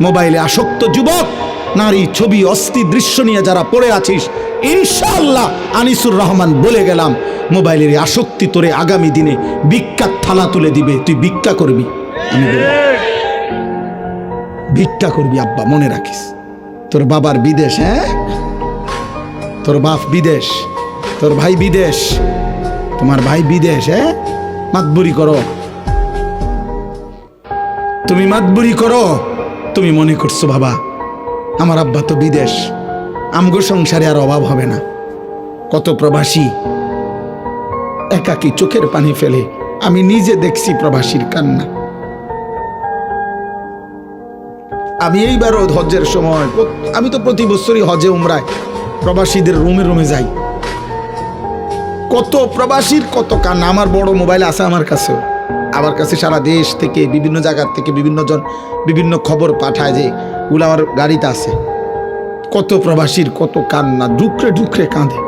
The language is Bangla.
মোবাইলে আসক্ত যুবক, নারী, ছবি, অস্থির দৃশ্য নিয়ে যারা পড়ে আছিস, ইনশাআল্লাহ আনিসুর রহমান বলে গেলাম, মোবাইলের আসক্তি তোরে আগামী দিনে ভিক্ষার থালা তুলে দিবে। তুই ভিক্ষা করবি, আমি বলি ভিক্ষা করবি আব্বা, মনে রাখিস। তোর বাবার বিদেশ, হ্যাঁ, তোর বাপ বিদেশ, তোর ভাই বিদেশ, তোমার ভাই বিদেশ, হ্যাঁ, মাতবুরি করো, তুমি মাতবুরি করো। তুমি মনে করছো বাবা আমার আব্বা তো বিদেশ, আমগো সংসারে আর অভাব হবে না। কত প্রবাসী একাকী চোখের পানি ফেলে, আমি নিজে দেখছি প্রবাসীর কান্না। আমি এইবারও হজ্জের সময়, আমি তো প্রতি বছরই হজে উমরায় প্রবাসীদের রুমে রুমে যাই। কত প্রবাসীর কত কান্না। আমার বড় মোবাইল আছে আমার কাছেও, আমার কাছে সারা দেশ থেকে বিভিন্ন জায়গার থেকে বিভিন্ন জন বিভিন্ন খবর পাঠায়, যে ওগুলো আমার গাড়িতে আছে। কত প্রবাসীর কত কান্না, ডুকরে ডুকরে কাঁদে।